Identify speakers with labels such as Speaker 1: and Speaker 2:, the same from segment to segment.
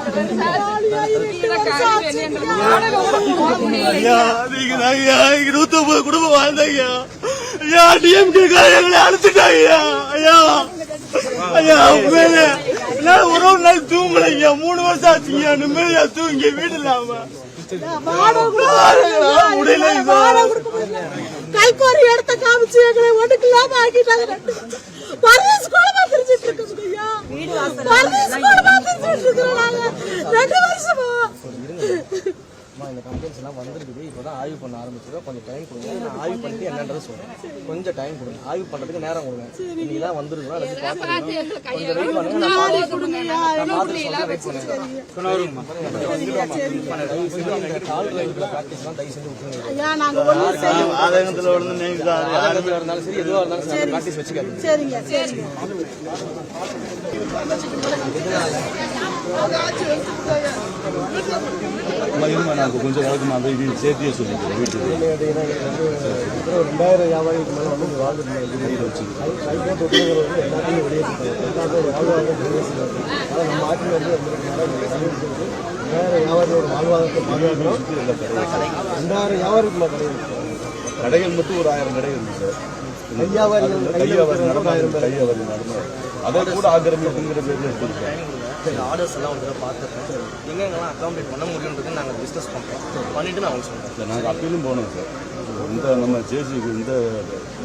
Speaker 1: ₹109 குடும்பம் வாழ்ந்தாங்க. ஐயா டிஎம்கே எங்களை அழைச்சிட்டாங்க. ஐயா ஐயா உண்மையிலே ஒரு நாள் தூங்கலைங்க. 3 வருஷம் ஆச்சுங்க. நிம்மதியா தூங்கி வீடு இல்லாம முடியல.
Speaker 2: கைகோரி இடத்த காமிச்சு எங்களை ஒடுக்கலாம ஆக்கிட்டாங்க.
Speaker 3: இந்த கம்ப்ளைண்ட்ஸ் எல்லாம் வந்துருக்குது. இப்போதான் ஆய்வு பண்ண ஆரம்பிச்சிருக்கோம். கொஞ்சம் டைம் கொடுங்க. நான் ஆய்வு பண்ணிட்டு என்னன்றது சொல்றேன். கொஞ்சம் டைம் கொடுங்க. ஆய்வு பண்றதுக்கு நேரம் கொடுங்க. இன்னைக்கு தான் வந்துருக்கோம். அதை பார்த்துக்கலாம். கொஞ்சம் வெயிட் பண்ணுங்க. நான் பார்த்து சொல்றேன். கால் டிரைவர்ல பிராக்டிஸ்லாம் தயவு செஞ்சு விட்டுருங்க.
Speaker 1: ஆதங்கத்துல
Speaker 3: இருந்தாலும் சரி, எதுவாக இருந்தாலும் சரி, பிராக்டிஸ் வச்சுக்காது.
Speaker 2: சரிங்க சரிங்க.
Speaker 1: నాకు కొంచెం వరకు మా ఇది సేఫ్ చేసి వీటికి
Speaker 3: 2000 வியாபாரிக்கு மேலே வந்து வாழ்க்கை వచ్చింది. హైకోర్టు ఉత్తర్వులు எல்லாத்தையும் வெளியேற்றிட்டாங்க. நம்ம ஆட்சியில் வந்து 2000 வியாபாரியோட வாழ்வாதாரத்தை பாதுகாக்கிறோம். 2000 வியாபாரிக்கு
Speaker 1: கடைகள் மட்டும் ஒரு 1000 கடை இருக்கு சார்.
Speaker 3: கையாவாரி
Speaker 1: நடந்தார். அதை கூட ஆக்கிரமிப்புங்கிற பேர்ல எடுத்துருக்கேன்.
Speaker 3: ஆர்டர்ஸ் எல்லாம் வந்து பார்த்துருக்கேன். எங்கெங்கெல்லாம் அக்காமடேட் பண்ண முடியுன்றது நாங்கள் டிஸ்கஸ் பண்ணுறோம். பண்ணிட்டு நான் அவங்க சொல்கிறேன்.
Speaker 1: நாங்கள் அப்பீலும் போனோம் சார். இந்த நம்ம ஜேசிக்கு இந்த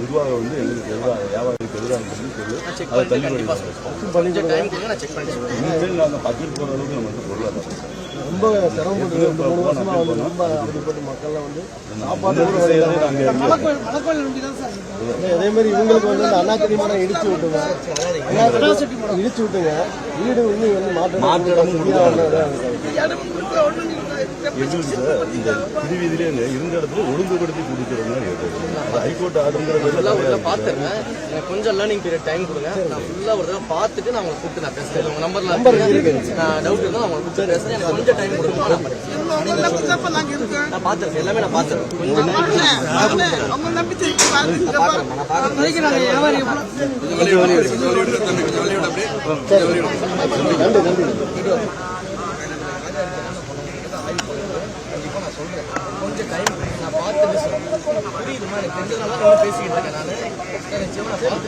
Speaker 1: நிர்வாகம் வந்து எங்களுக்கு எதிராக வியாபாரிக்கு எதிராக சொல்லி அதை தள்ளுபடி
Speaker 3: கொஞ்சம் டைம் கொடுங்க. நான் செக் பண்ணி சொல்கிறேன்.
Speaker 1: இனிமேல் நாங்கள் அப்பீல் போகிற அளவுக்கு நம்ம வந்து பொருளாதாரம்
Speaker 3: ரொம்ப சிரமப்பட்டு 3 வருஷமா வந்து ரொம்ப அவதிப்பட்டு மக்கள்லாம் வந்து சாப்பாடு அதே மாதிரி இவங்களுக்கு வந்து அந்த அண்ணா தெரியுமா இடிச்சு விட்டுங்க. வீடு வந்து
Speaker 1: மாற்றம் எங்களுக்கு இந்த பிரிவீதியிலே இருந்த இடத்துல ஒழுங்குபடுத்தி கொடுக்குறோம்னா ஹைகோர்ட் ஆர்டருங்கிற
Speaker 3: பார்த்துருங்க. எனக்கு கொஞ்சம் லேர்னிங் பீரியட் டைம் கொடுங்க. நான் ஃபுல்லாக ஒரு தடவை பார்த்துட்டு நான் உங்களுக்கு கூப்பிட்டு நான் பேசுகிறேன். உங்கள் நம்பர் இருக்கு. நான் டவுட் இருந்தால் அவங்க கூப்பிட்டு பேசுகிறேன். எனக்கு கொஞ்சம் டைம் கொடுங்க. நான் பார்த்துருக்கேன். எல்லாமே நான் பார்த்துருக்கேன். கொஞ்சம் கொஞ்சம் டைம் நான் பார்த்துட்டு சொல்றேன். புரியுதுமா? எனக்கு தெரிஞ்சதுனால பேசிக்கிட்டு இருக்கேன். நான் நிச்சயமா பார்த்து